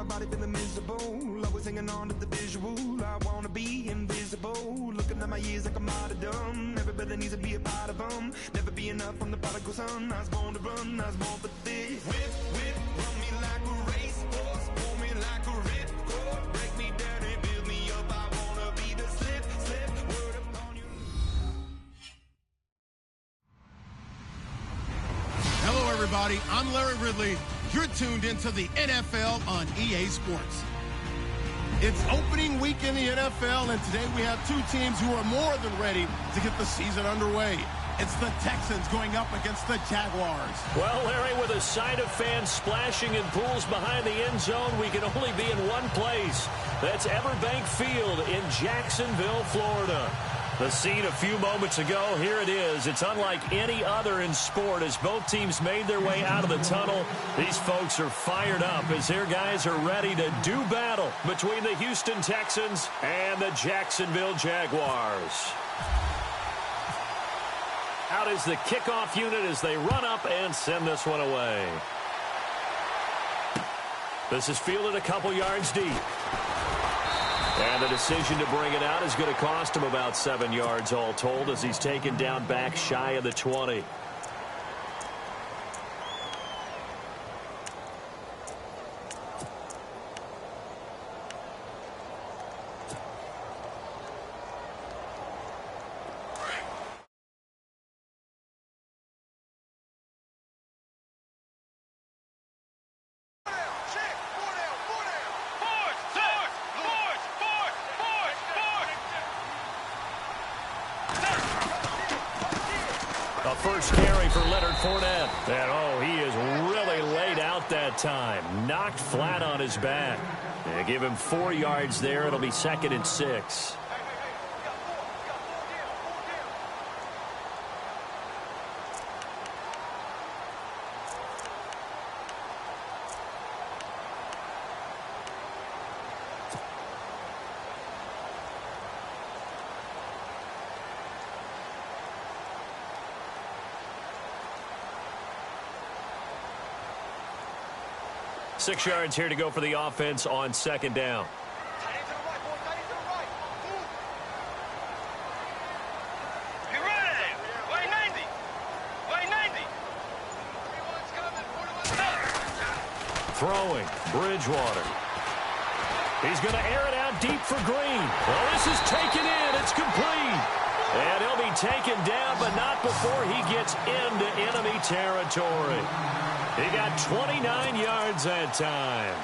body feeling miserable. Always hanging on to the visual. I wanna be invisible. Looking at my years like I'm martyrdom. Everybody needs to be a part of them. Never be enough from the prodigal son. I was born to run, I was born for this. Whip, whip, run me like a racehorse. Pull me like a ripcord. Break me down and build me up. I wanna be the slip, slip, word upon you. Hello, everybody. I'm Larry Ridley. You're tuned into the NFL on EA Sports. It's opening week in the NFL, and today we have two teams who are more than ready to get the season underway. It's the Texans going up against the Jaguars. Well, Larry, with a sight of fans splashing in pools behind the end zone, we can only be in one place. That's Everbank Field in Jacksonville, Florida. The scene a few moments ago, here it is. It's unlike any other in sport as both teams made their way out of the tunnel. These folks are fired up as their guys are ready to do battle between the Houston Texans and the Jacksonville Jaguars. Out is the kickoff unit as they run up and send this one away. This is fielded a couple yards deep. And the decision to bring it out is going to cost him about 7 yards all told as he's taken down back shy of the 20. A first carry for Leonard Fournette. And, oh, he is really laid out that time. Knocked flat on his back. They give him 4 yards there. It'll be 2nd and 6. Six yards here to go for the offense on 2nd down. Throwing, Bridgewater. He's going to air it out deep for Green. Well, this is taken in. It's complete. And he'll be taken down, but not before he gets into enemy territory. He got 29 yards that time.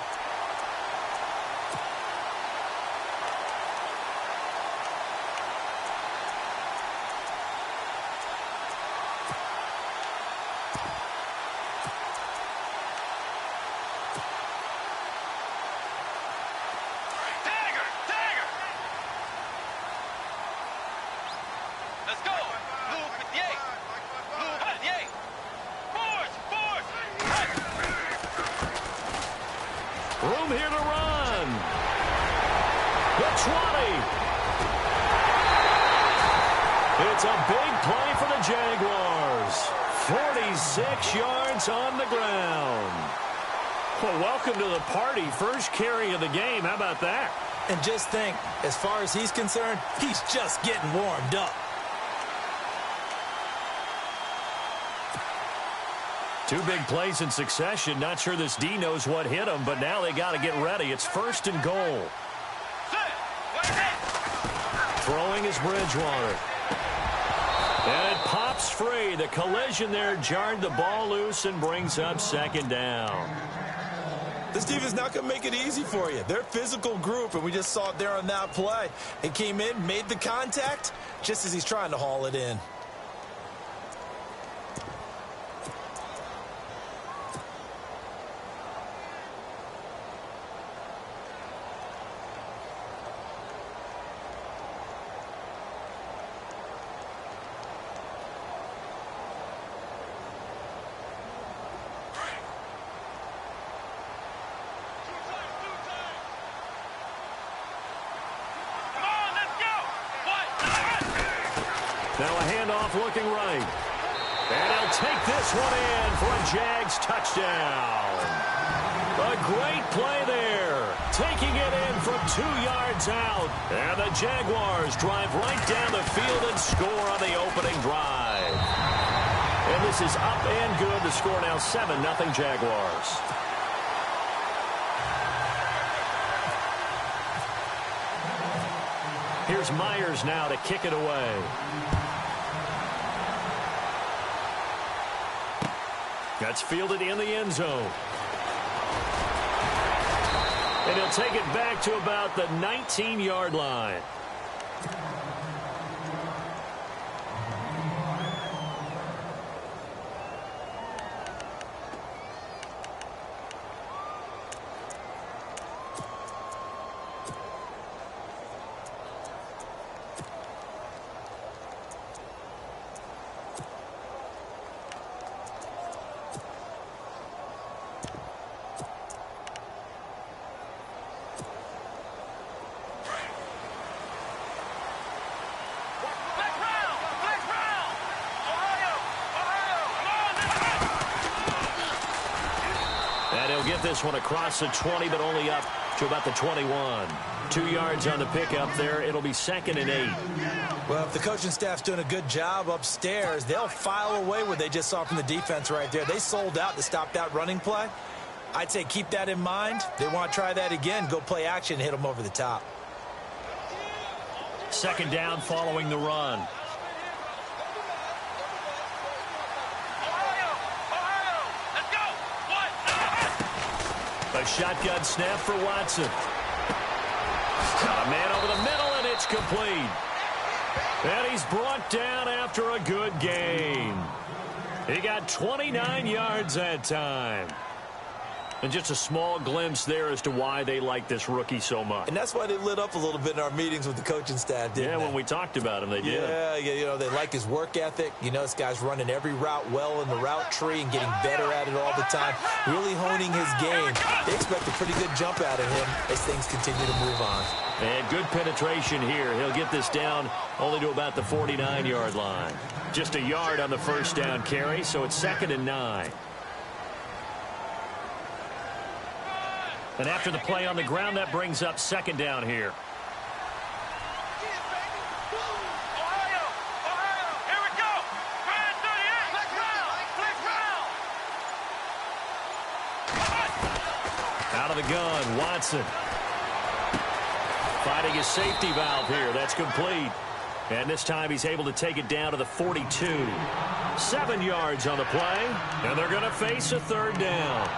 Room here to run. The 20. It's a big play for the Jaguars. 46 yards on the ground. Well, welcome to the party. First carry of the game. How about that? And just think, as far as he's concerned, he's just getting warmed up. Two big plays in succession. Not sure this D knows what hit him, but now they got to get ready. It's 1st and goal. Throwing is Bridgewater. And it pops free. The collision there jarred the ball loose and brings up 2nd down. This defense is not going to make it easy for you. They're a physical group, and we just saw it there on that play. It came in, made the contact, just as he's trying to haul it in. Now a handoff looking right. And he'll take this one in for a Jags touchdown. A great play there. taking it in from 2 yards out. And the Jaguars drive right down the field and score on the opening drive. And this is up and good. The score now 7-0 Jaguars. Here's Myers now to kick it away. That's fielded in the end zone. And he'll take it back to about the 19-yard line. Get this one across the 20, but only up to about the 21. 2 yards on the pickup there. It'll be 2nd and 8. Well, if the coaching staff's doing a good job upstairs, they'll file away what they just saw from the defense right there. They sold out to stop that running play. I'd say keep that in mind. They want to try that again. Go play action and hit them over the top. 2nd down following the run. A shotgun snap for Watson. Got a man over the middle, and it's complete. And he's brought down after a good game. He got 29 yards that time. And just a small glimpse there as to why they like this rookie so much. And that's why they lit up a little bit in our meetings with the coaching staff, didn't they? When we talked about him, they did. Yeah, you know, they like his work ethic. You know, this guy's running every route well in the route tree and getting better at it all the time, really honing his game. They expect a pretty good jump out of him as things continue to move on. And good penetration here. He'll get this down only to about the 49-yard line. Just a yard on the first down carry, so it's 2nd and 9. And after the play on the ground, that brings up 2nd down here. Out of the gun, Watson. Finding his safety valve here. That's complete. And this time he's able to take it down to the 42. 7 yards on the play. And they're going to face a 3rd down.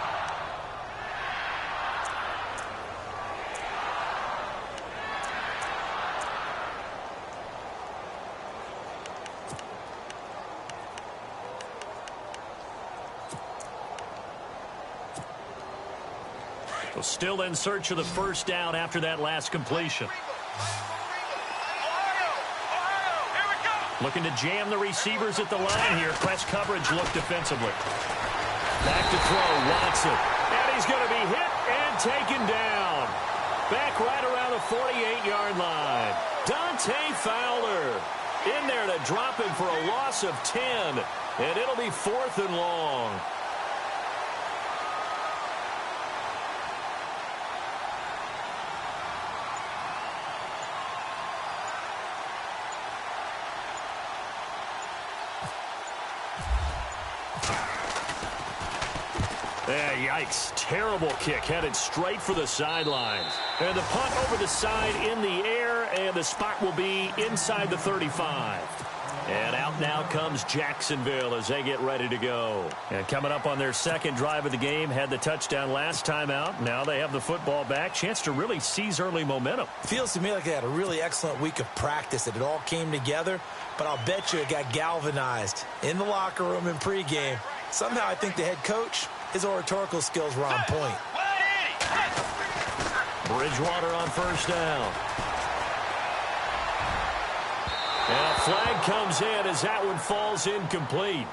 Still in search of the first down after that last completion. Looking to jam the receivers at the line here. Press coverage look defensively. Back to throw, Watson. And he's going to be hit and taken down. Back right around the 48-yard line. Dante Fowler in there to drop him for a loss of 10. And it'll be 4th and long. Yikes. Terrible kick headed straight for the sidelines. And the punt over the side in the air, and the spot will be inside the 35. And out now comes Jacksonville as they get ready to go. And coming up on their 2nd drive of the game, had the touchdown last time out. Now they have the football back. Chance to really seize early momentum. Feels to me like they had a really excellent week of practice, that it all came together. But I'll bet you it got galvanized in the locker room in pregame. Somehow I think the head coach, his oratorical skills were on point. Bridgewater on first down. And a flag comes in as that one falls incomplete.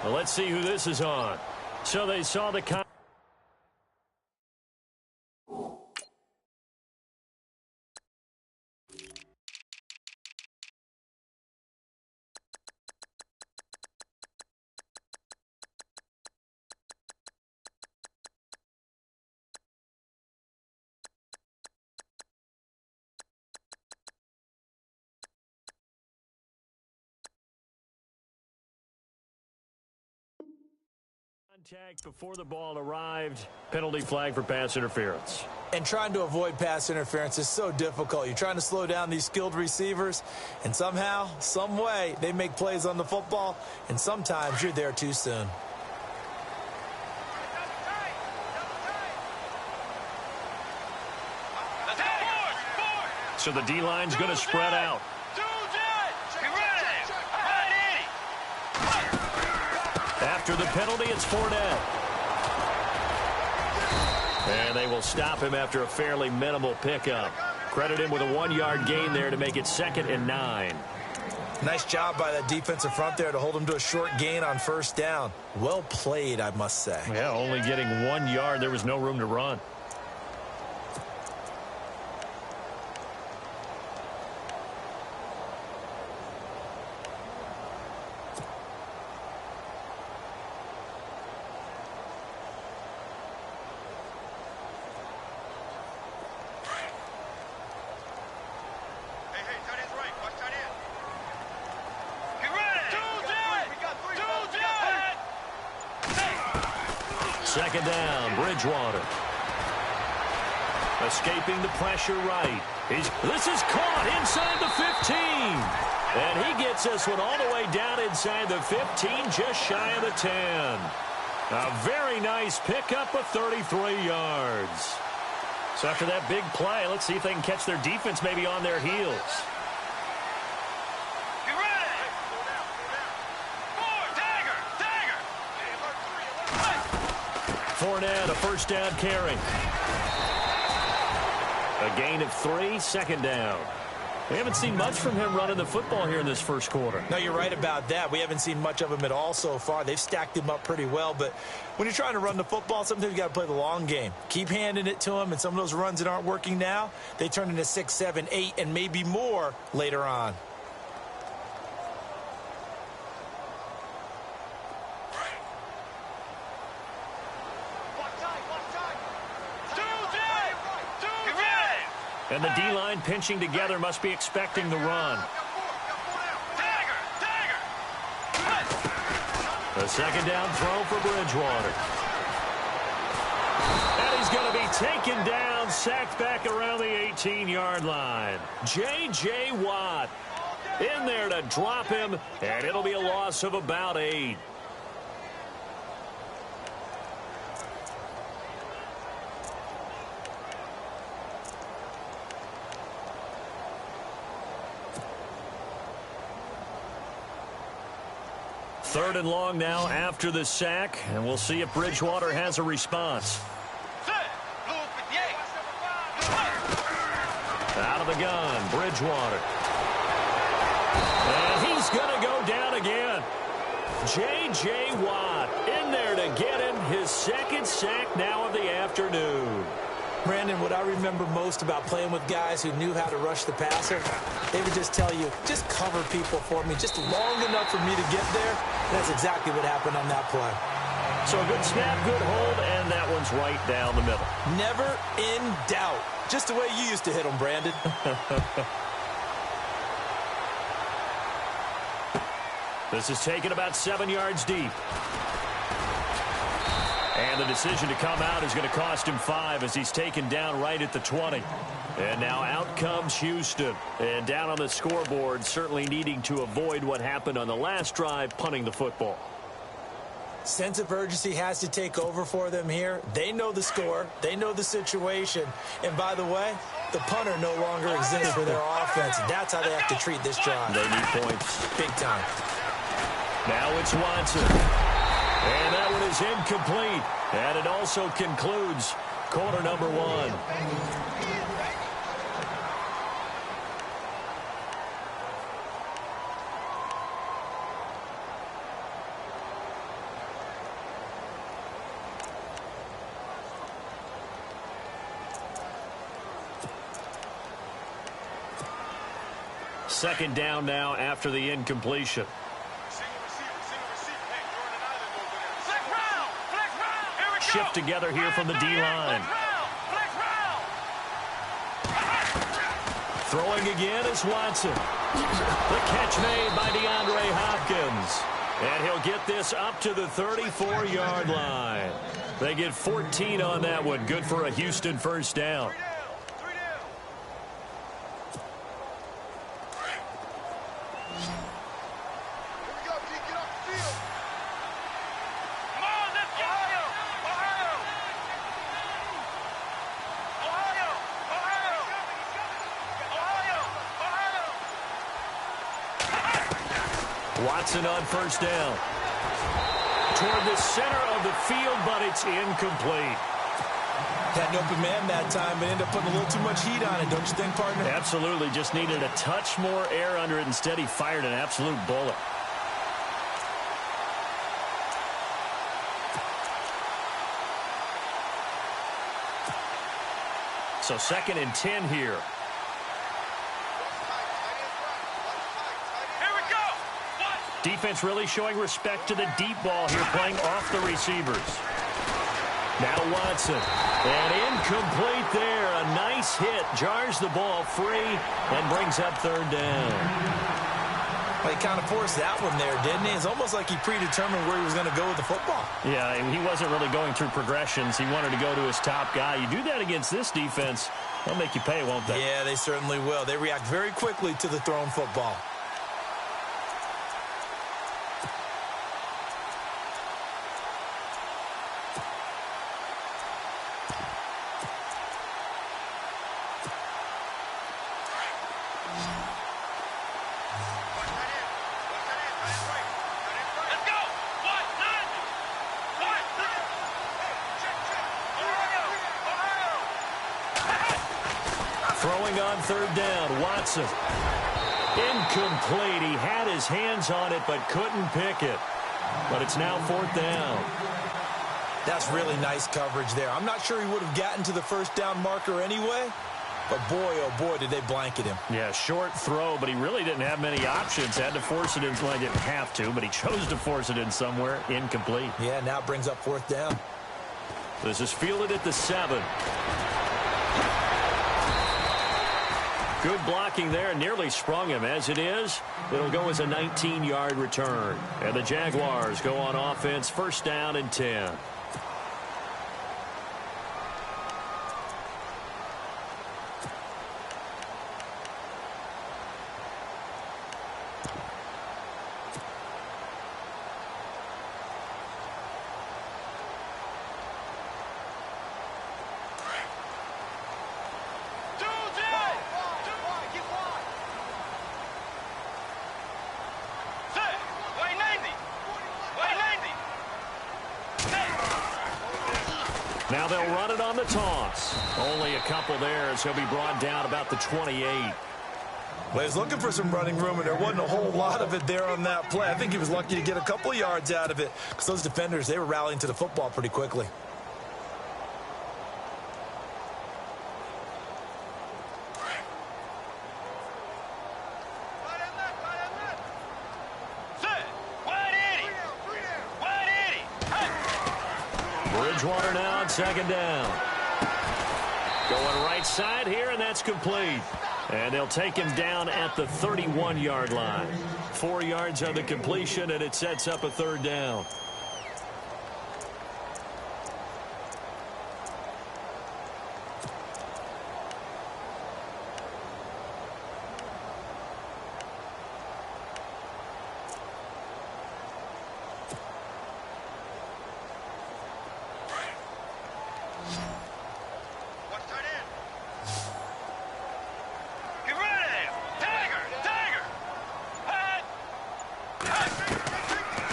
Well, let's see who this is on. So they saw the Contact before the ball arrived. Penalty flag for pass interference. And trying to avoid pass interference is so difficult. You're trying to slow down these skilled receivers, and somehow, some way, they make plays on the football, and sometimes you're there too soon. So the D-line's going to spread out. After the penalty, it's Fournette. And they will stop him after a fairly minimal pickup. Credit him with a 1-yard gain there to make it 2nd and 9. Nice job by that defensive front there to hold him to a short gain on first down. Well played, I must say. Yeah, only getting 1 yard. There was no room to run. Second down, Bridgewater. Escaping the pressure right. This is caught inside the 15. And he gets this one all the way down inside the 15, just shy of the 10. A very nice pickup of 33 yards. So after that big play, let's see if they can catch their defense maybe on their heels. Fournette, a first down carry. A gain of 3, second down. We haven't seen much from him running the football here in this first quarter. No, you're right about that. We haven't seen much of him at all so far. They've stacked him up pretty well, but when you're trying to run the football, sometimes you got to play the long game. Keep handing it to him, and some of those runs that aren't working now, they turn into 6, 7, 8, and maybe more later on. And the D-line pinching together must be expecting the run. A second down throw for Bridgewater. And he's going to be taken down, sacked back around the 18-yard line. J.J. Watt in there to drop him, and it'll be a loss of about 8. Third and long now after the sack, and we'll see if Bridgewater has a response. Out of the gun, Bridgewater. And he's going to go down again. J.J. Watt in there to get him his second sack now of the afternoon. Brandon, what I remember most about playing with guys who knew how to rush the passer, they would just tell you, just cover people for me, just long enough for me to get there. And that's exactly what happened on that play. So a good snap, good hold, and that one's right down the middle. Never in doubt. Just the way you used to hit them, Brandon. This is taken about 7 yards deep. And the decision to come out is going to cost him 5 as he's taken down right at the 20. And now out comes Houston. And down on the scoreboard, certainly needing to avoid what happened on the last drive, punting the football. Sense of urgency has to take over for them here. They know the score. They know the situation. And by the way, the punter no longer exists for their offense. That's how they have to treat this drive. They need points. Big time. Now it's Watson. And that one is incomplete. And it also concludes quarter number 1. Second down now after the incompletion. Shift together here from the D-line. Throwing again is Watson. The catch made by DeAndre Hopkins. And he'll get this up to the 34-yard line. They get 14 on that one. Good for a Houston first down. Watson on first down. Toward the center of the field, but it's incomplete. Had an open man that time, but ended up putting a little too much heat on it, don't you think, partner? Absolutely. Just needed a touch more air under it. Instead, he fired an absolute bullet. So 2nd and 10 here. Defense really showing respect to the deep ball here, playing off the receivers. Now Watson. And incomplete there. A nice hit. Jars the ball free and brings up 3rd down. Well, he kind of forced that one there, didn't he? It's almost like he predetermined where he was going to go with the football. Yeah, and he wasn't really going through progressions. He wanted to go to his top guy. You do that against this defense, they'll make you pay, won't they? Yeah, they certainly will. They react very quickly to the thrown football. Throwing on 3rd down, Watson. Incomplete. He had his hands on it but couldn't pick it. But it's now 4th down. That's really nice coverage there. I'm not sure he would have gotten to the 1st down marker anyway, but boy, oh boy, did they blanket him. Yeah, short throw, but he really didn't have many options. Had to force it in. Well, he didn't have to, but he chose to force it in somewhere. Incomplete. Yeah, now it brings up 4th down. This is fielded at the 7. Good blocking there, nearly sprung him. As it is, it'll go as a 19-yard return. And the Jaguars go on offense, 1st down and 10. Now they'll run it on the toss. Only a couple there as he'll be brought down about the 28. Well, he was looking for some running room, and there wasn't a whole lot of it there on that play. I think he was lucky to get a couple of yards out of it because those defenders, they were rallying to the football pretty quickly. Bridgewater now on 2nd down. Going right side here, and that's complete. And they'll take him down at the 31-yard line. 4 yards on the completion, and it sets up a 3rd down.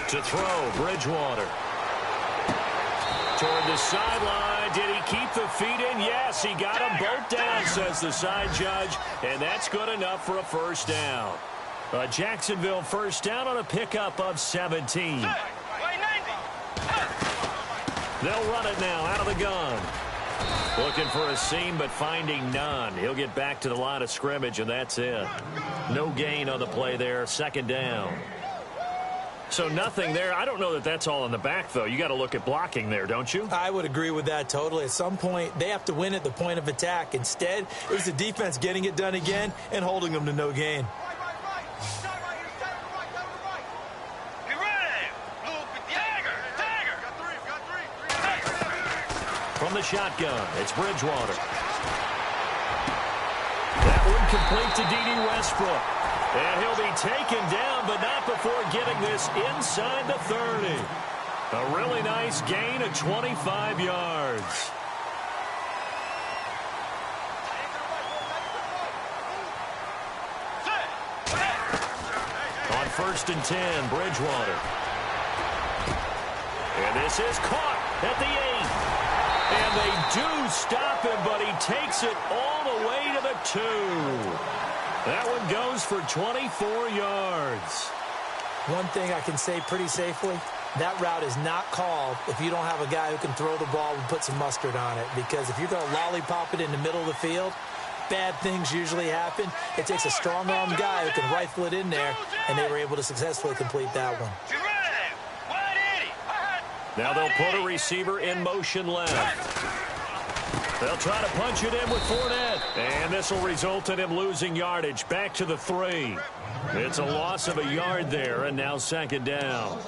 To throw, Bridgewater. Toward the sideline. Did he keep the feet in? Yes, he got them both down, says the side judge. And that's good enough for a 1st down. A Jacksonville 1st down on a pickup of 17. They'll run it now out of the gun. Looking for a seam, but finding none. He'll get back to the line of scrimmage, and that's it. No gain on the play there. 2nd down. So nothing there. I don't know that that's all in the back, though. You got to look at blocking there, don't you? I would agree with that totally. At some point, they have to win at the point of attack. Instead, it was the defense getting it done again and holding them to no gain. Get ready. From the shotgun, it's Bridgewater. That one complete to D.D. Westbrook. And he'll be taken down, but not before getting this inside the 30. A really nice gain of 25 yards. On 1st and 10, Bridgewater. And this is caught at the 8. And they do stop him, but he takes it all the way to the 2. That one goes for 24 yards. One thing I can say pretty safely, that route is not called if you don't have a guy who can throw the ball and put some mustard on it. Because if you're going to lollipop it in the middle of the field, bad things usually happen. It takes a strong-armed guy who can rifle it in there, and they were able to successfully complete that one. Now they'll put a receiver in motion left. They'll try to punch it in with Fournette. And this will result in him losing yardage back to the 3. It's a loss of a yard there, and now 2nd down.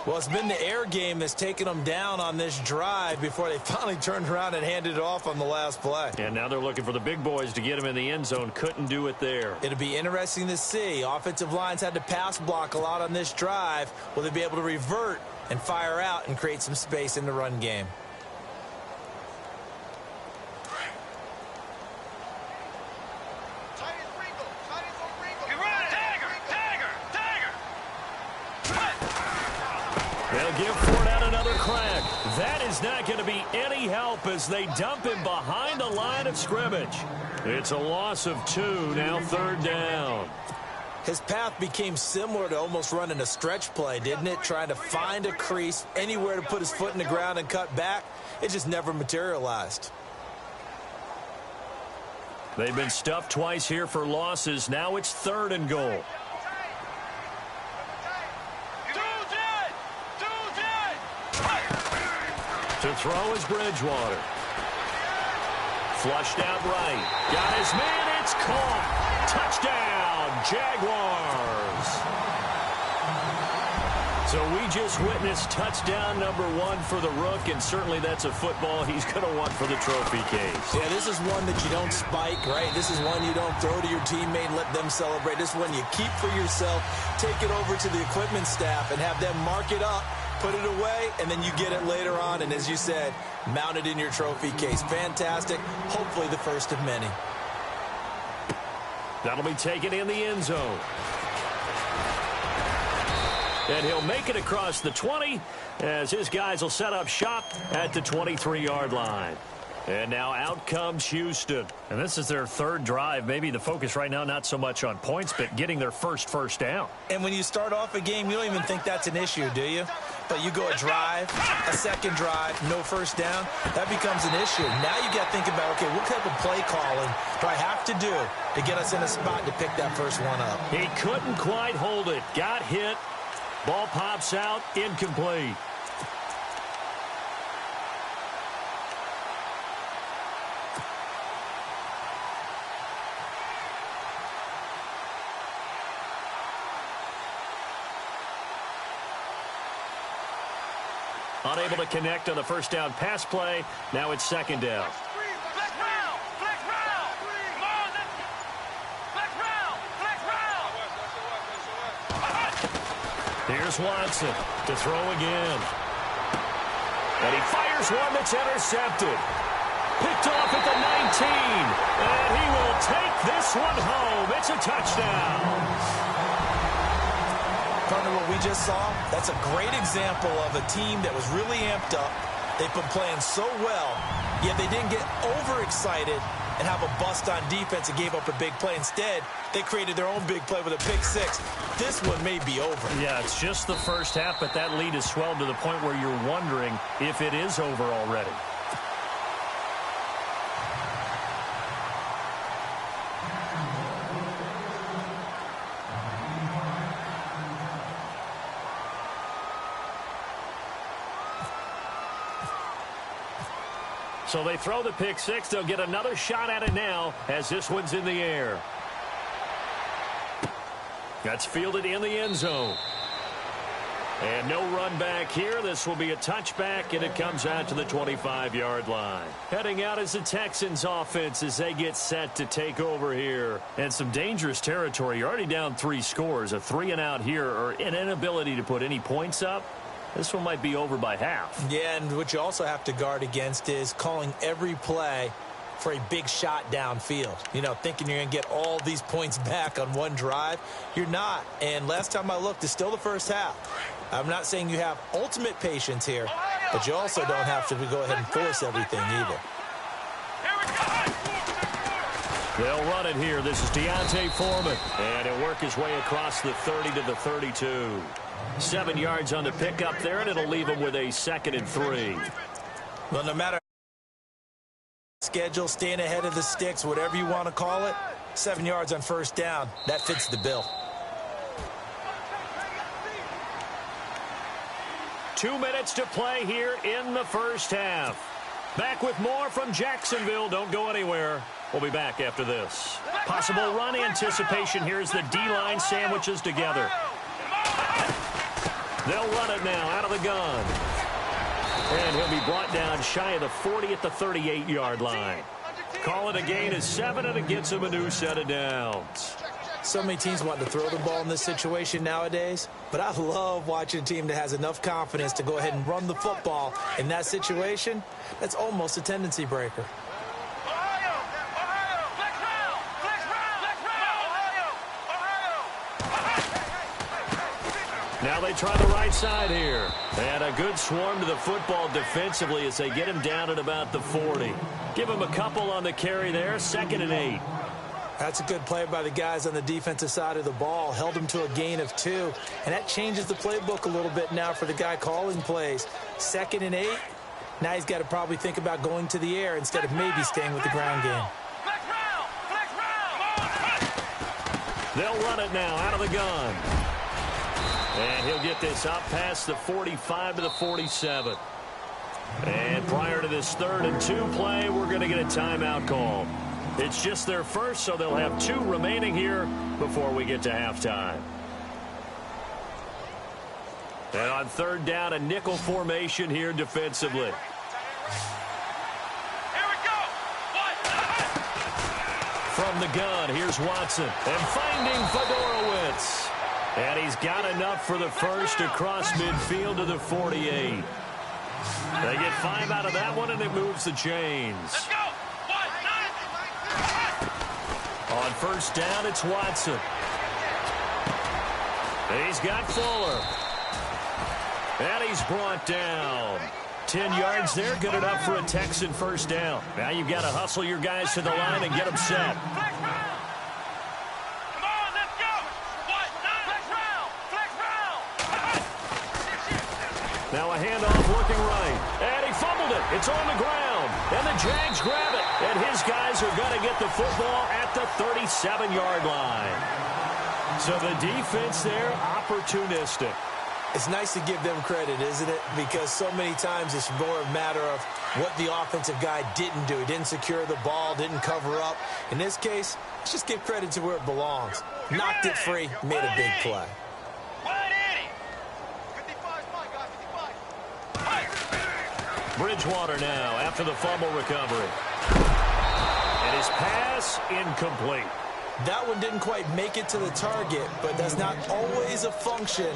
Well, it's been the air game that's taken them down on this drive before they finally turned around and handed it off on the last play. And now they're looking for the big boys to get him in the end zone. Couldn't do it there. It'll be interesting to see. Offensive lines had to pass block a lot on this drive. Will they be able to revert and fire out and create some space in the run game? They'll give Fournette another crack. That is not going to be any help as they dump him behind the line of scrimmage. It's a loss of 2, now 3rd down. His path became similar to almost running a stretch play, didn't it? Trying to find a crease, anywhere to put his foot in the ground and cut back. It just never materialized. They've been stuffed twice here for losses. Now it's 3rd and goal. To throw is Bridgewater. Flushed out right. Got his man. It's caught. Touchdown, Jaguars. So we just witnessed touchdown number 1 for the Rook, and certainly that's a football he's going to want for the trophy case. Yeah, this is one that you don't spike, right? This is one you don't throw to your teammate and let them celebrate. This is one you keep for yourself, take it over to the equipment staff, and have them mark it up, put it away, and then you get it later on, and as you said, mount it in your trophy case. Fantastic. Hopefully the first of many. That'll be taken in the end zone. And he'll make it across the 20 as his guys will set up shop at the 23-yard line. And now out comes Houston. And this is their 3rd drive. Maybe the focus right now not so much on points, but getting their first down. And when you start off a game, you don't even think that's an issue, do you? But you go a drive, a 2nd drive, no first down, that becomes an issue. Now you got to think about, okay, what type of play calling do I have to do to get us in a spot to pick that first one up? He couldn't quite hold it. Got hit. Ball pops out. Incomplete. Unable to connect on the first down pass play. Now it's 2nd down. Here's Watson to throw again. And he fires one that's intercepted. Picked off at the 19. And he will take this one home. It's a touchdown. Partner, what we just saw, that's a great example of a team that was really amped up. They've been playing so well, yet they didn't get overexcited and have a bust on defense and gave up a big play. Instead, they created their own big play with a pick 6. This one may be over. Yeah, it's just the first half, but that lead has swelled to the point where you're wondering if it is over already. So they throw the pick 6. They'll get another shot at it now as this one's in the air. That's fielded in the end zone. And no run back here. This will be a touchback, and it comes out to the 25-yard line. Heading out is the Texans offense as they get set to take over here. And some dangerous territory. You're already down 3 scores. A 3-and-out here, or an inability to put any points up. This one might be over by half. Yeah, and what you also have to guard against is calling every play for a big shot downfield. You know, thinking you're going to get all these points back on one drive. You're not. And last time I looked, it's still the first half. I'm not saying you have ultimate patience here, but you also don't have to go ahead and force everything either. They'll run it here. This is Deontay Foreman. And he'll work his way across the 30 to the 32. 7 yards on the pickup there, and it'll leave him with a 2nd and 3. Well, no matter schedule, staying ahead of the sticks, whatever you want to call it, 7 yards on first down, that fits the bill. 2 minutes to play here in the first half. Back with more from Jacksonville. Don't go anywhere. We'll be back after this. Possible run anticipation. Here's the D-line sandwiches together. They'll run it now out of the gun. And he'll be brought down shy of the 40 at the 38-yard line. Call it a gain of 7, and it gets him a new set of downs. So many teams want to throw the ball in this situation nowadays, but I love watching a team that has enough confidence to go ahead and run the football. In that situation, that's almost a tendency breaker. Now they try the right side here. And a good swarm to the football defensively as they get him down at about the 40. Give him a couple on the carry there. 2nd and 8. That's a good play by the guys on the defensive side of the ball. Held him to a gain of 2. And that changes the playbook a little bit now for the guy calling plays. 2nd and 8. Now he's got to probably think about going to the air instead of maybe staying with the ground game. They'll run it now out of the gun. And he'll get this up past the 45 to the 47. And prior to this 3rd and 2 play, we're going to get a timeout call. It's just their first, so they'll have 2 remaining here before we get to halftime. And on 3rd down, a nickel formation here defensively. From the gun, here's Watson. And finding Fedorowicz. And he's got enough for the first across midfield to the 48. They get 5 out of that one, and it moves the chains. Let's go. On first down, it's Watson. He's got Fuller. And he's brought down. 10 yards there, good enough for a Texan first down. Now you've got to hustle your guys to the line and get them set. Now a handoff looking right. And he fumbled it. It's on the ground. And the Jags grab it. And his guys are going to get the football at the 37-yard line. So the defense there, opportunistic. It's nice to give them credit, isn't it? Because so many times it's more a matter of what the offensive guy didn't do. He didn't secure the ball, didn't cover up. In this case, let's just give credit to where it belongs. Knocked it free, made a big play. Bridgewater now after the fumble recovery. And his pass incomplete. That one didn't quite make it to the target, but that's not always a function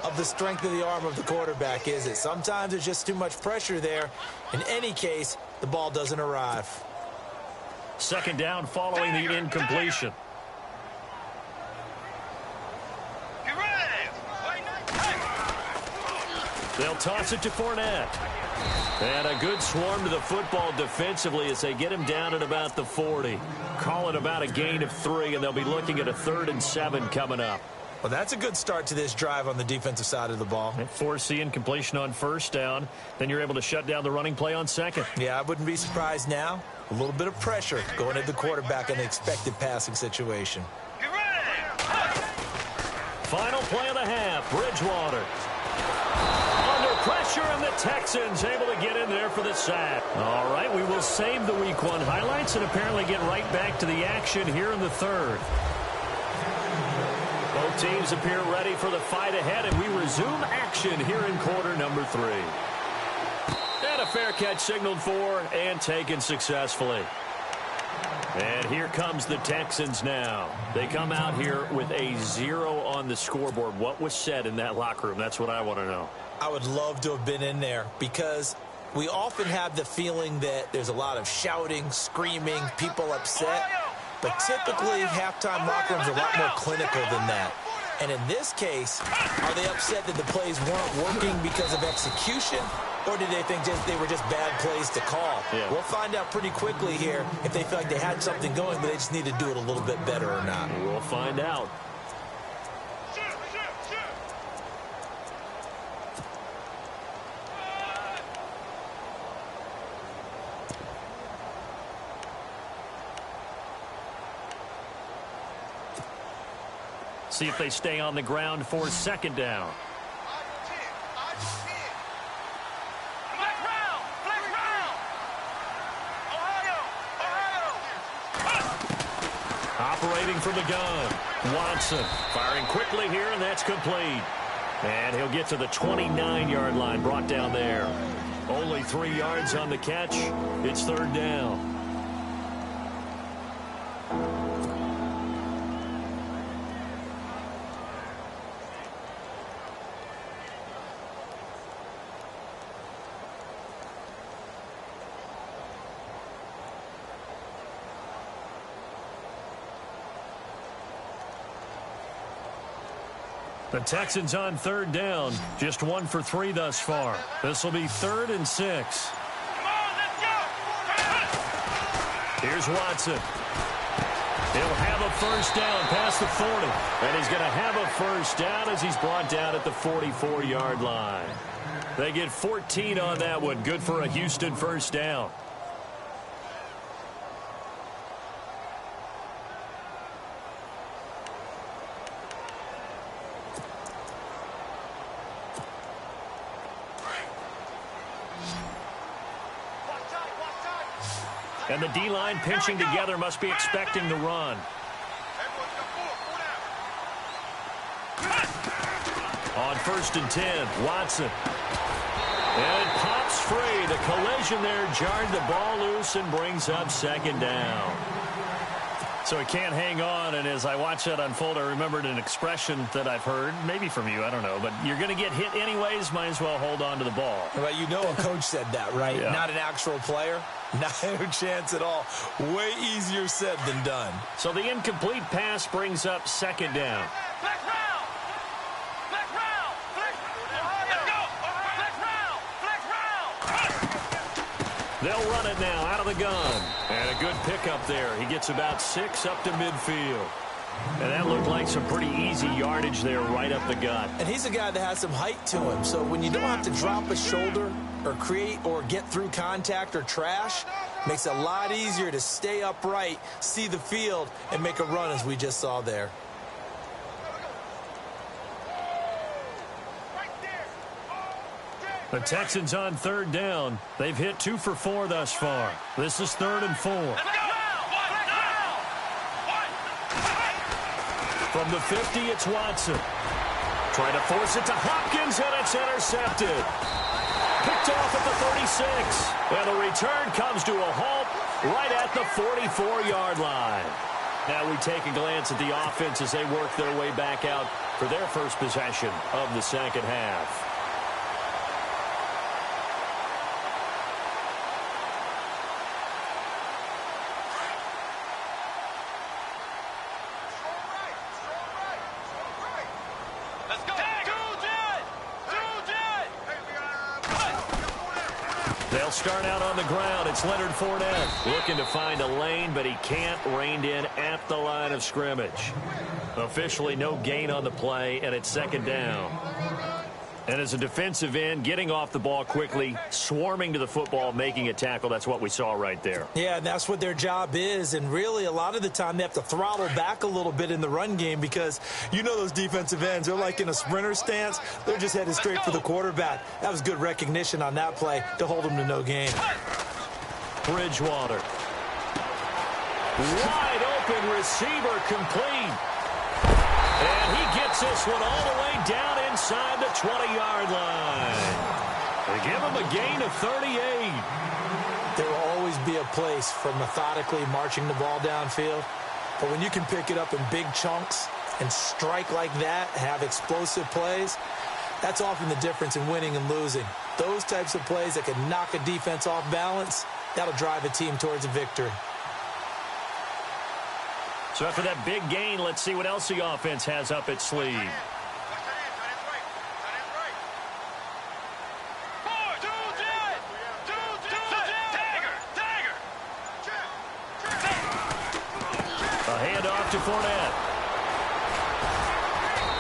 of the strength of the arm of the quarterback, is it? Sometimes there's just too much pressure there. In any case, the ball doesn't arrive. 2nd down following the incompletion. They'll toss it to Fournette. And a good swarm to the football defensively as they get him down at about the 40. Call it about a gain of 3, and they'll be looking at a 3rd and 7 coming up. Well, that's a good start to this drive on the defensive side of the ball. Force the incompletion on first down. Then you're able to shut down the running play on 2nd. Yeah, I wouldn't be surprised now. A little bit of pressure going at the quarterback in the expected passing situation. Final play of the half, Bridgewater. Under pressure, and the Texans able to get in there for the sack. All right, we will save the Week 1 highlights and apparently get right back to the action here in the 3rd. Both teams appear ready for the fight ahead, and we resume action here in quarter number 3. And a fair catch signaled for and taken successfully. And here comes the Texans now. They come out here with a 0 on the scoreboard. What was said in that locker room? That's what I want to know. I would love to have been in there because we often have the feeling that there's a lot of shouting, screaming, people upset. But typically, halftime locker rooms are a lot more clinical than that. And in this case, are they upset that the plays weren't working because of execution? Or did they think they were just bad plays to call? Yeah. We'll find out pretty quickly here if they feel like they had something going, but they just need to do it a little bit better or not. We'll find out. See if they stay on the ground for second down. Operating from the gun. Watson firing quickly here, and that's complete. And he'll get to the 29-yard line, brought down there. Only 3 yards on the catch. It's third down. The Texans on third down. Just 1 for 3 thus far. This will be 3rd and 6. Come on, let's go. Here's Watson. He'll have a first down past the 40. And he's going to have a first down as he's brought down at the 44-yard line. They get 14 on that one. Good for a Houston first down. And the D-line pinching together must be expecting the run. On 1st and 10, Watson. And it pops free. The collision there jarred the ball loose and brings up second down. So he can't hang on, and as I watch that unfold, I remembered an expression that I've heard, maybe from you, I don't know, but you're going to get hit anyways, might as well hold on to the ball. Well, you know a coach said that, right? Yeah. Not an actual player. Not a chance at all. Way easier said than done. So the incomplete pass brings up second down. Flex round. Flex round. Flex. Let's go. Flex round. Flex round. They'll run it now out of the gun. And a good pickup there. He gets about 6 up to midfield. And that looked like some pretty easy yardage there right up the gut. And he's a guy that has some height to him. So when you don't have to drop a shoulder or create or get through contact or trash, makes it a lot easier to stay upright, see the field, and make a run as we just saw there. The Texans on third down. They've hit 2 for 4 thus far. This is 3rd and 4. From the 50, it's Watson. Trying to force it to Hopkins, and it's intercepted. Picked off at the 36. And the return comes to a halt right at the 44-yard line. Now we take a glance at the offense as they work their way back out for their first possession of the second half. They'll start out on the ground. It's Leonard Fournette looking to find a lane, but he can't. Reined in at the line of scrimmage. Officially no gain on the play, and it's second down. And as a defensive end, getting off the ball quickly, swarming to the football, making a tackle, that's what we saw right there. Yeah, and that's what their job is. And really, a lot of the time, they have to throttle back a little bit in the run game because you know those defensive ends, they're like in a sprinter stance. They're just headed straight for the quarterback. That was good recognition on that play to hold them to no gain. Bridgewater. Wide open receiver complete. And he gets this one all the way down inside the 20-yard line. They give him a gain of 38. There will always be a place for methodically marching the ball downfield. But when you can pick it up in big chunks and strike like that, have explosive plays, that's often the difference in winning and losing. Those types of plays that can knock a defense off balance, that'll drive a team towards a victory. So after that big gain, let's see what else the offense has up its sleeve. A handoff to Fournette.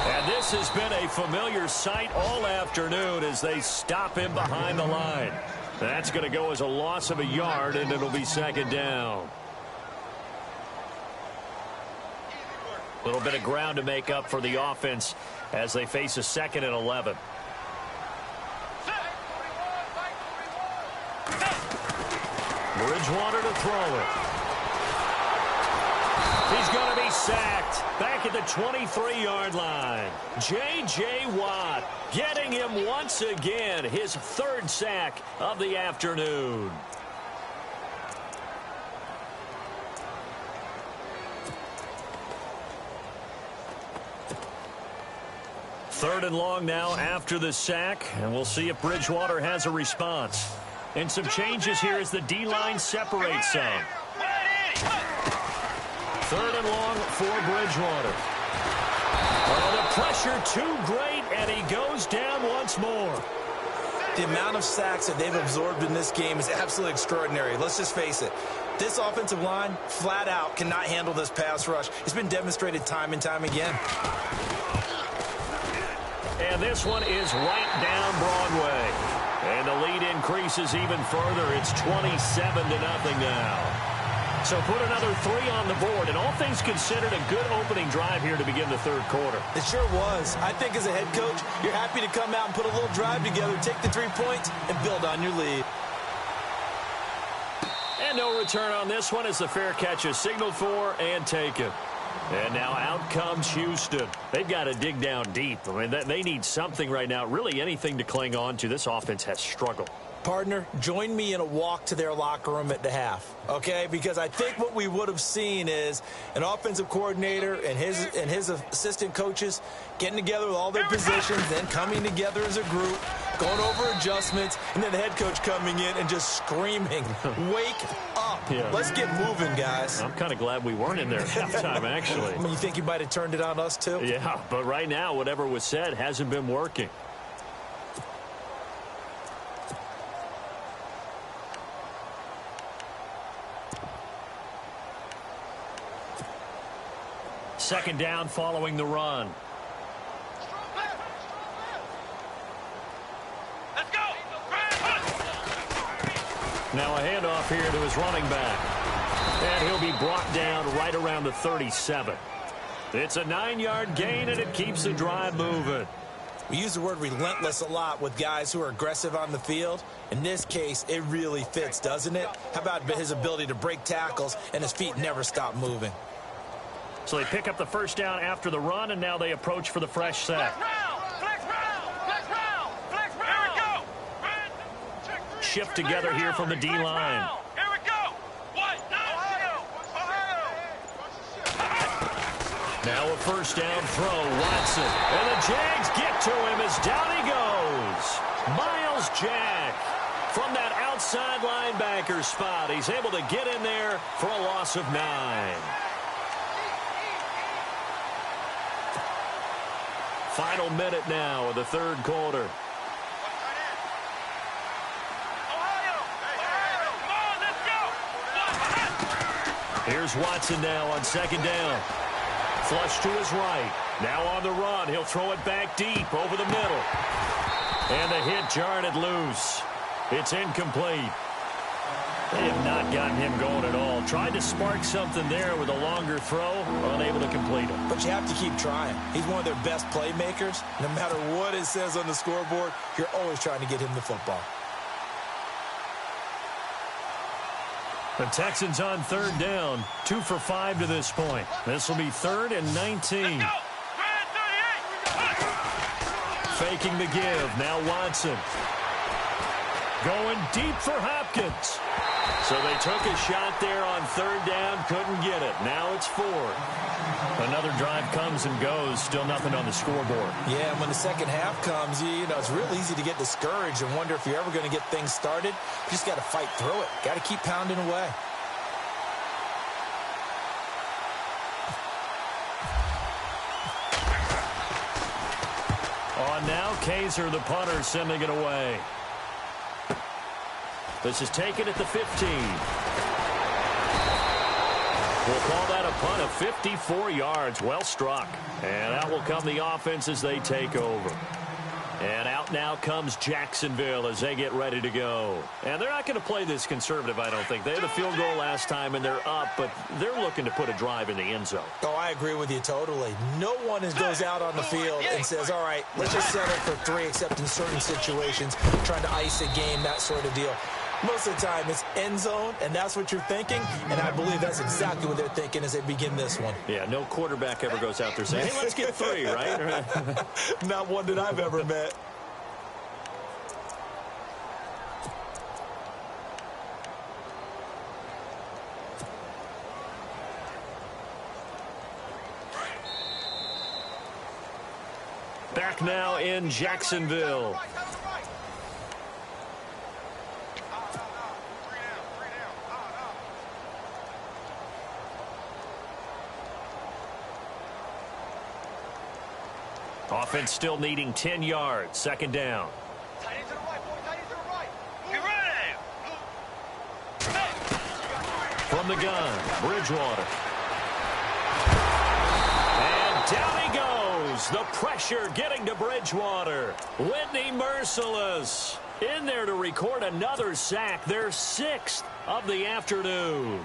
And this has been a familiar sight all afternoon as they stop him behind the line. That's going to go as a loss of a yard, and it'll be second down. A little bit of ground to make up for the offense as they face a 2nd and 11. Bridgewater to throw it. He's going to be sacked back at the 23-yard line. J.J. Watt getting him once again, his 3rd sack of the afternoon. Third and long now after the sack, and we'll see if Bridgewater has a response. And some changes here as the D-line separates some. 3rd and long for Bridgewater. Oh, the pressure too great, and he goes down once more. The amount of sacks that they've absorbed in this game is absolutely extraordinary. Let's just face it. This offensive line, flat out, cannot handle this pass rush. It's been demonstrated time and time again. And this one is right down Broadway. And the lead increases even further. It's 27-0 now. So put another 3 on the board, and all things considered, a good opening drive here to begin the 3rd quarter. It sure was. I think as a head coach, you're happy to come out and put a little drive together, take the 3 points, and build on your lead. And no return on this one as the fair catch is signaled for and taken. And now out comes Houston. They've got to dig down deep. I mean, they need something right now, really anything to cling on to. This offense has struggled. Partner, join me in a walk to their locker room at the half, okay? Because I think what we would have seen is an offensive coordinator and his assistant coaches getting together with all their positions, then coming together as a group, going over adjustments, and then the head coach coming in and just screaming, wake up. Yeah. Let's get moving, guys. I'm kind of glad we weren't in there at halftime, actually. I mean, you think you might have turned it on us, too? Yeah, but right now, whatever was said hasn't been working. Second down following the run. Let's go. Now a handoff here to his running back. And he'll be brought down right around the 37. It's a 9-yard gain, and it keeps the drive moving. We use the word relentless a lot with guys who are aggressive on the field. In this case, it really fits, doesn't it? How about his ability to break tackles and his feet never stop moving? So they pick up the first down after the run, and now they approach for the fresh sack. Flex round. Here we go. Shift together here from the D-line. Here we go. What? Now a first down throw, Watson. And the Jags get to him as down he goes. Miles Jack from that outside linebacker spot. He's able to get in there for a loss of 9. Final minute now of the 3rd quarter. Here's Watson now on 2nd down. Flush to his right. Now on the run. He'll throw it back deep over the middle. And the hit jarred it loose. It's incomplete. They have not gotten him going at all. Tried to spark something there with a longer throw, unable to complete it. But you have to keep trying. He's one of their best playmakers. No matter what it says on the scoreboard, you're always trying to get him the football. The Texans on 3rd down, 2 for 5 to this point. This will be 3rd and 19. faking the give. Now Watson. Going deep for Hopkins. So they took a shot there on third down, couldn't get it. Now it's fourth. Another drive comes and goes, still nothing on the scoreboard. Yeah, and when the second half comes, you know, it's real easy to get discouraged and wonder if you're ever going to get things started. You just got to fight through it. Got to keep pounding away. On now, Kaiser, the punter, sending it away. This is taken at the 15. We'll call that a punt of 54 yards. Well struck. And out will come the offense as they take over. And out now comes Jacksonville as they get ready to go. And they're not going to play this conservative, I don't think. They had a field goal last time, and they're up, but they're looking to put a drive in the end zone. Oh, I agree with you totally. No one goes out on the field and says, all right, let's just settle for 3, except in certain situations, trying to ice a game, that sort of deal. Most of the time, it's end zone, and that's what you're thinking, and I believe that's exactly what they're thinking as they begin this one. Yeah, no quarterback ever goes out there saying, hey, let's get 3, right? Not one that I've ever met. Back now in Jacksonville. Offense still needing 10 yards. Second down. Tight end to the right, boy. Tight end to the right. Get ready. From the gun, Bridgewater. And down he goes. The pressure getting to Bridgewater. Whitney merciless. In there to record another sack. Their 6th of the afternoon.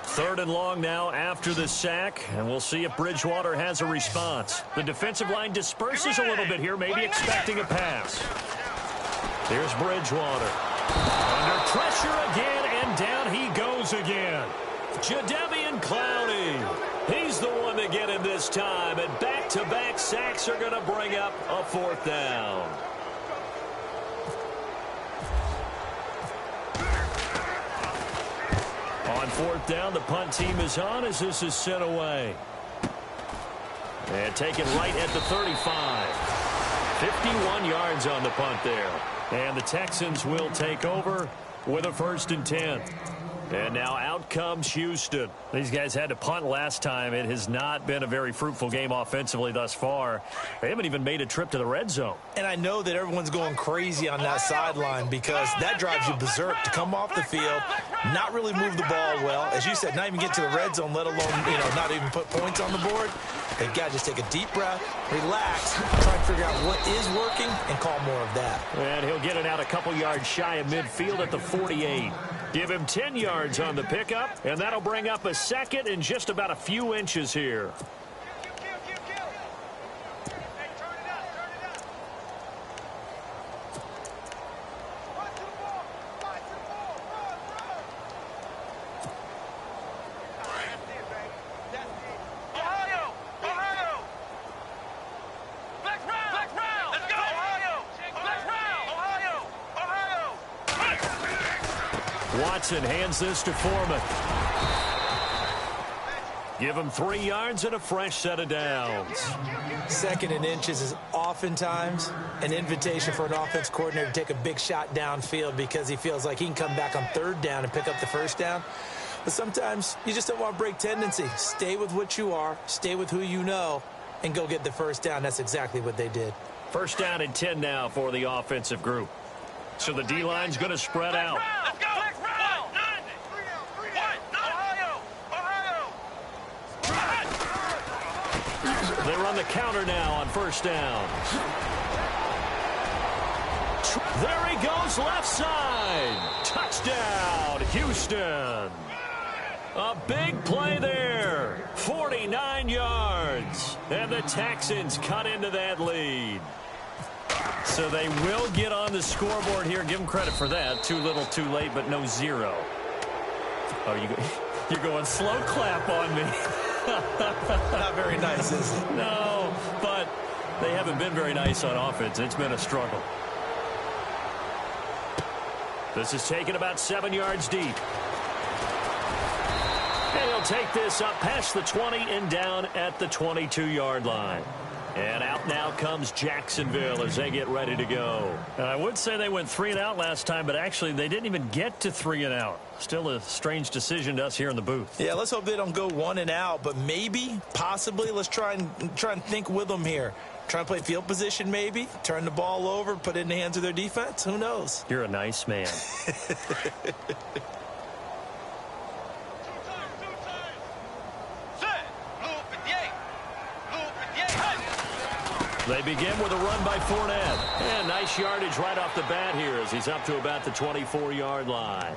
Third and long now after the sack, and we'll see if Bridgewater has a response. The defensive line disperses a little bit here, maybe expecting a pass. Here's Bridgewater. Under pressure again, and down he goes again. Jadeveon Clowney. He's the one to get him this time, and back-to-back sacks are going to bring up a 4th down. On 4th down, the punt team is on as this is sent away. And taken right at the 35. 51 yards on the punt there. And the Texans will take over with a 1st and 10. And now out comes Houston. These guys had to punt last time. It has not been a very fruitful game offensively thus far. They haven't even made a trip to the red zone. And I know that everyone's going crazy on that sideline because that drives you berserk to come off the field, not really move the ball well. As you said, not even get to the red zone, let alone, you know, not even put points on the board. They've got to just take a deep breath, relax, try and figure out what is working, and call more of that. And he'll get it out a couple yards shy of midfield at the 48. Give him 10 yards on the pickup, and that'll bring up a 2nd and just about a few inches here. Watson hands this to Foreman. Give him 3 yards and a fresh set of downs. 2nd and inches is oftentimes an invitation for an offense coordinator to take a big shot downfield because he feels like he can come back on 3rd down and pick up the 1st down. But sometimes you just don't want to break tendency. Stay with what you are, stay with who you know, and go get the 1st down. That's exactly what they did. 1st down and 10 now for the offensive group. So the D-line's going to spread out. Let's go. They run the counter now on 1st down. There he goes, left side. Touchdown, Houston. A big play there. 49 yards. And the Texans cut into that lead. So they will get on the scoreboard here. Give them credit for that. Too little, too late, but no 0. Oh, You're going slow clap on me. Not very nice, is it? No, but they haven't been very nice on offense. It's been a struggle. This is taken about 7 yards deep. And he'll take this up past the 20 and down at the 22-yard line. And out now comes Jacksonville as they get ready to go. I would say they went 3 and out last time, but actually they didn't even get to 3 and out. Still a strange decision to us here in the booth. Yeah, let's hope they don't go 1 and out, but maybe, possibly, let's try and think with them here. Try and play field position maybe, turn the ball over, put it in the hands of their defense. Who knows? You're a nice man. They begin with a run by Fournette. And nice yardage right off the bat here as he's up to about the 24-yard line.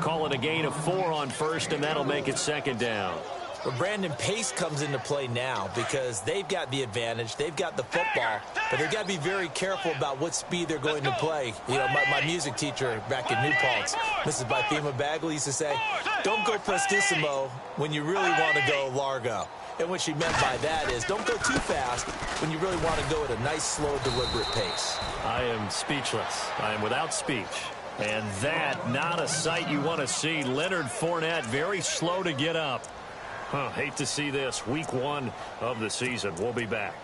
Call it a gain of 4 on first, and that'll make it second down. But Brandon, pace comes into play now because they've got the advantage. They've got the football, but they've got to be very careful about what speed they're going to play. You know, my music teacher back in New Paltz, Mrs. Bythema Bagley, used to say, don't go prestissimo when you really want to go largo. And what she meant by that is don't go too fast when you really want to go at a nice, slow, deliberate pace. I am speechless. I am without speech. And that, not a sight you want to see. Leonard Fournette, very slow to get up. Hate to see this. Week 1 of the season. We'll be back.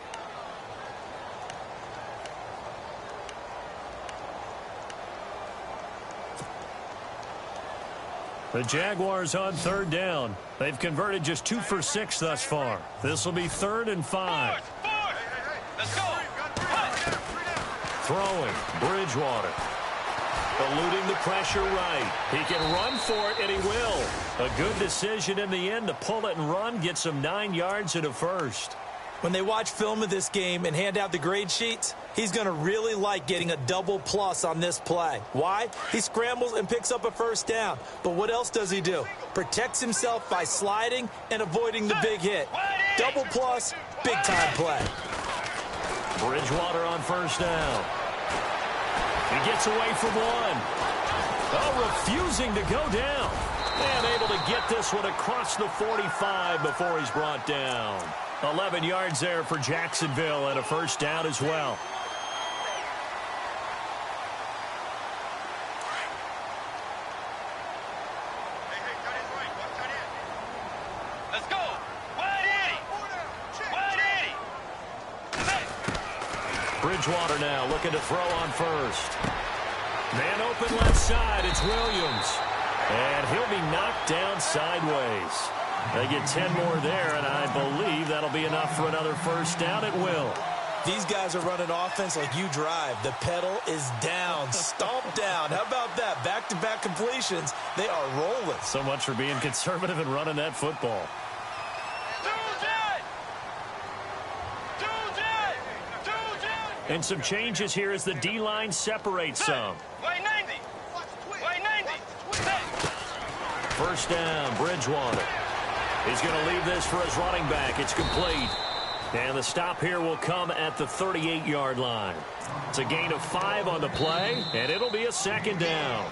The Jaguars on 3rd down. They've converted just 2 for 6 thus far. This will be 3rd and 5. Let's go. Throwing. Bridgewater. Eluding the pressure right. He can run for it, and he will. A good decision in the end to pull it and run. Gets him 9 yards and a first. When they watch film of this game and hand out the grade sheets, he's going to really like getting a double plus on this play. Why? He scrambles and picks up a first down. But what else does he do? Protects himself by sliding and avoiding the big hit. Double plus, big-time play. Bridgewater on first down. He gets away from one. Oh, refusing to go down. And able to get this one across the 45 before he's brought down. 11 yards there for Jacksonville and a first down as well. Let's go. Wide 80. Bridgewater now looking to throw on first. Man open left side. It's Williams. And he'll be knocked down sideways. They get 10 more there, and I believe that'll be enough for another first down. It will. These guys are running offense like you drive. The pedal is down, stomped down. How about that? Back-to-back completions. They are rolling. So much for being conservative and running that football. And some changes here as the D-line separates some. Wait 90. Wait 90. First down, Bridgewater. He's going to leave this for his running back. It's complete. And the stop here will come at the 38-yard line. It's a gain of 5 on the play, and it'll be a second down.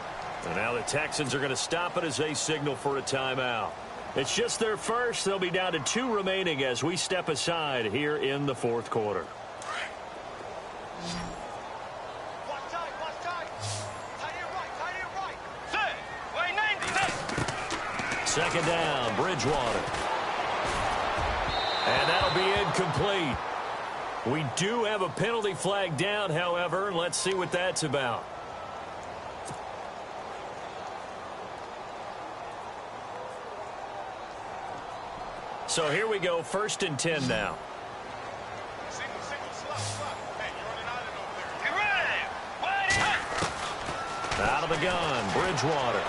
And now the Texans are going to stop it as they signal for a timeout. It's just their first. They'll be down to 2 remaining as we step aside here in the 4th quarter. Second down, Bridgewater. And that'll be incomplete. We do have a penalty flag down, however. Let's see what that's about. So here we go, 1st and 10 now. Out of the gun, Bridgewater.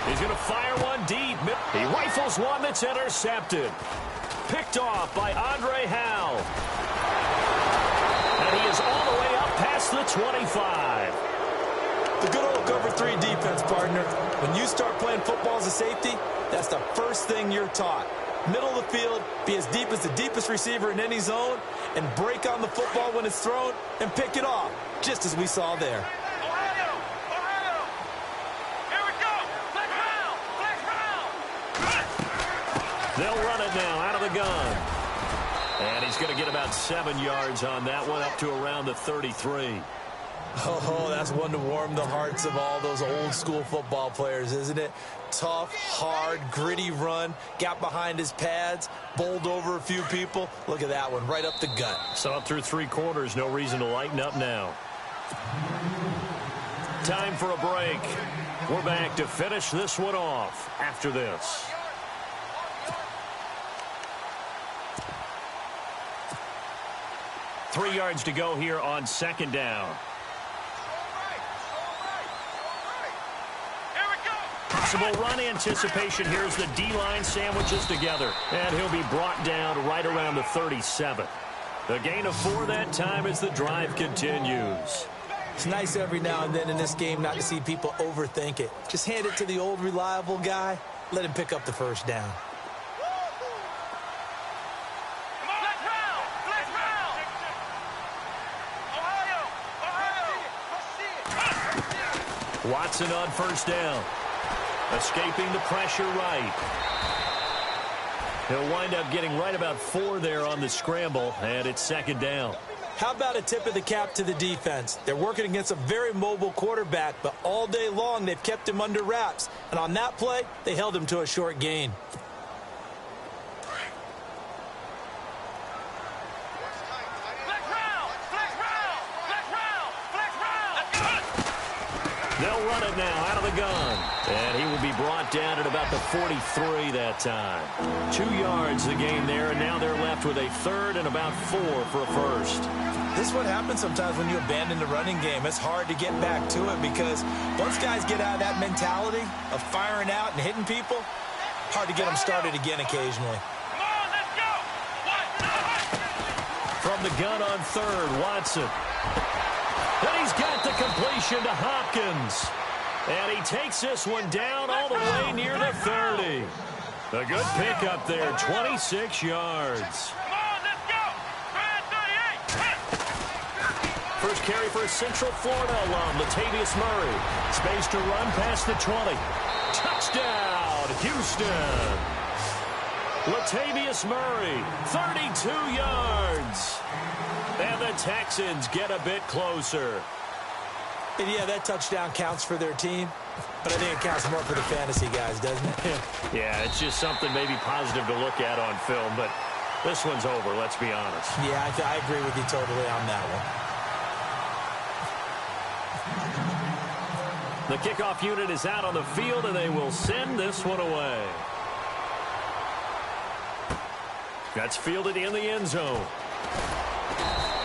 He's going to fire one deep. He rifles one that's intercepted. Picked off by Andre Howell. And he is all the way up past the 25. The good old cover 3 defense, partner. When you start playing football as a safety, that's the first thing you're taught. Middle of the field, be as deep as the deepest receiver in any zone, and break on the football when it's thrown and pick it off, just as we saw there. They'll run it now out of the gun. And he's going to get about 7 yards on that one, up to around the 33. Oh, that's one to warm the hearts of all those old school football players, isn't it? Tough, hard, gritty run, got behind his pads, bowled over a few people. Look at that one, right up the gut. So up through 3 quarters, no reason to lighten up now. Time for a break. We're back to finish this one off after this. Three yards to go here on second down. Possible run anticipation. Here's the D-line sandwiches together. And he'll be brought down right around the 37. The gain of 4 that time as the drive continues. It's nice every now and then in this game not to see people overthink it. Just hand it to the old reliable guy. Let him pick up the first down. Watson on first down. Escaping the pressure right. He'll wind up getting right about 4 there on the scramble, and it's second down. How about a tip of the cap to the defense? They're working against a very mobile quarterback, but all day long they've kept him under wraps. And on that play, they held him to a short gain. They'll run it now out of the gun. And he will be brought down at about the 43 that time. 2 yards the gain there, and now they're left with a third and about 4 for a first. This is what happens sometimes when you abandon the running game. It's hard to get back to it because once guys get out of that mentality of firing out and hitting people, hard to get them started again occasionally. From the gun on third, Watson. And he's got the completion to Hopkins. And he takes this one down all the way near the 30. A good pickup there, 26 yards. First carry for a Central Florida alum, Latavius Murray. Space to run past the 20. Touchdown, Houston. Latavius Murray, 32 yards. And the Texans get a bit closer. And yeah, that touchdown counts for their team, but I think it counts more for the fantasy guys, doesn't it? Yeah, it's just something maybe positive to look at on film, but this one's over, let's be honest. Yeah, I agree with you totally on that one. The kickoff unit is out on the field, and they will send this one away. That's fielded in the end zone.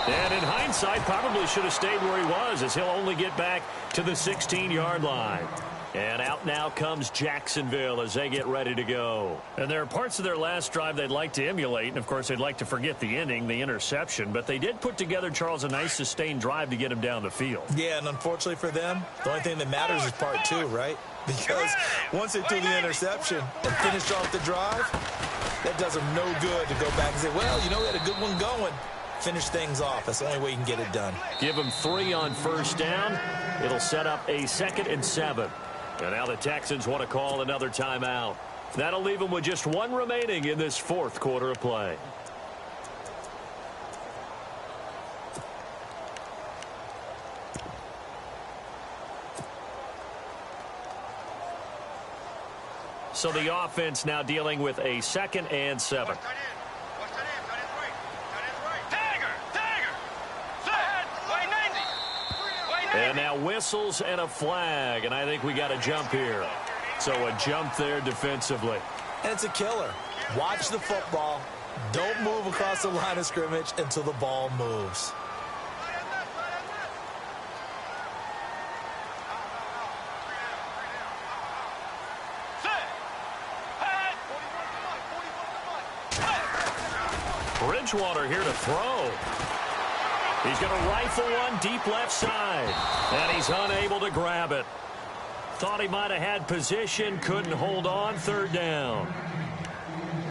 And in hindsight, probably should have stayed where he was, as he'll only get back to the 16-yard line. And out now comes Jacksonville as they get ready to go. And there are parts of their last drive they'd like to emulate, and of course they'd like to forget the ending, the interception, but they did put together, Charles, a nice sustained drive to get him down the field. Yeah, and unfortunately for them, the only thing that matters is part 2, right? Because once they threw the interception and finished off the drive, that does them no good to go back and say, well, you know, we had a good one going. Finish things off. That's the only way you can get it done. Give them 3 on first down. It'll set up a 2nd and 7. And now the Texans want to call another timeout. That'll leave them with just 1 remaining in this 4th quarter of play. So the offense now dealing with a 2nd and 7. And now whistles and a flag, and I think we got a jump here. So a jump there defensively. And it's a killer. Watch the football. Don't move across the line of scrimmage until the ball moves. Bridgewater here to throw. He's going to rifle one deep left side. And he's unable to grab it. Thought he might have had position, couldn't hold on, 3rd down.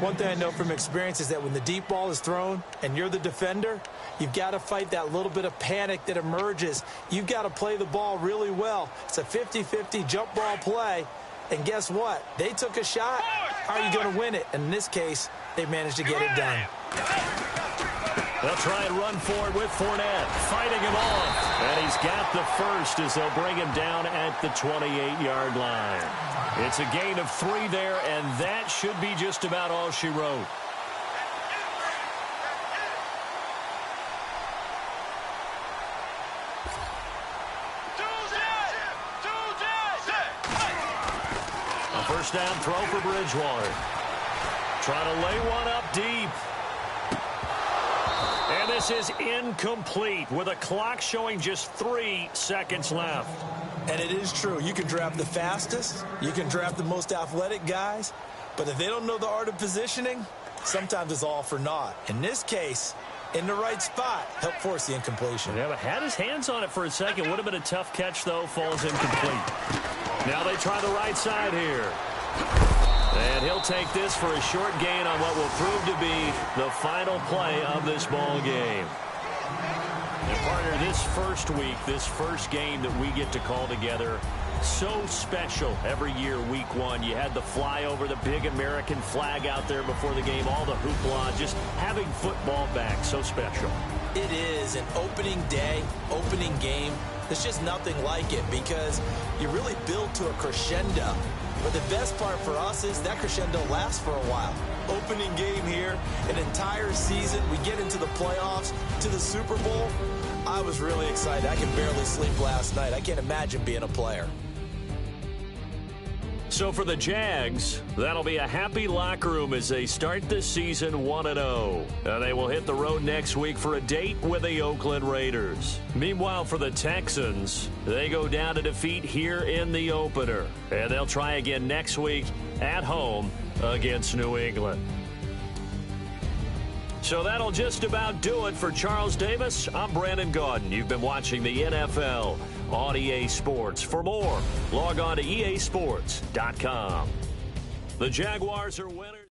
One thing I know from experience is that when the deep ball is thrown and you're the defender, you've got to fight that little bit of panic that emerges. You've got to play the ball really well. It's a 50-50 jump ball play. And guess what? They took a shot. How are you going to win it? And in this case, they've managed to get it done. They'll try and run forward with Fournette, fighting him off. And he's got the first as they'll bring him down at the 28-yard line. It's a gain of 3 there, and that should be just about all she wrote. A first down throw for Bridgewater. Trying to lay one up deep. And this is incomplete with a clock showing just 3 seconds left. And it is true. You can draft the fastest. You can draft the most athletic guys. But if they don't know the art of positioning, sometimes it's all for naught. In this case, in the right spot, helped force the incompletion. Yeah, but had his hands on it for a second. Would have been a tough catch, though. Falls incomplete. Now they try the right side here. And he'll take this for a short gain on what will prove to be the final play of this ball game. And partner, this first week, this first game that we get to call together, so special every year, week 1. You had the flyover, the big American flag out there before the game, all the hoopla, just having football back, so special. It is an opening day, opening game. There's just nothing like it because you really build to a crescendo. But the best part for us is that crescendo lasts for a while. Opening game here, an entire season. We get into the playoffs, to the Super Bowl. I was really excited. I could barely sleep last night. I can't imagine being a player. So for the Jags, that'll be a happy locker room as they start the season 1-0. They will hit the road next week for a date with the Oakland Raiders. Meanwhile, for the Texans, they go down to defeat here in the opener. And they'll try again next week at home against New England. So that'll just about do it for Charles Davis. I'm Brandon Gaudin. You've been watching the NFL on EA Sports. For more, log on to easports.com. The Jaguars are winners.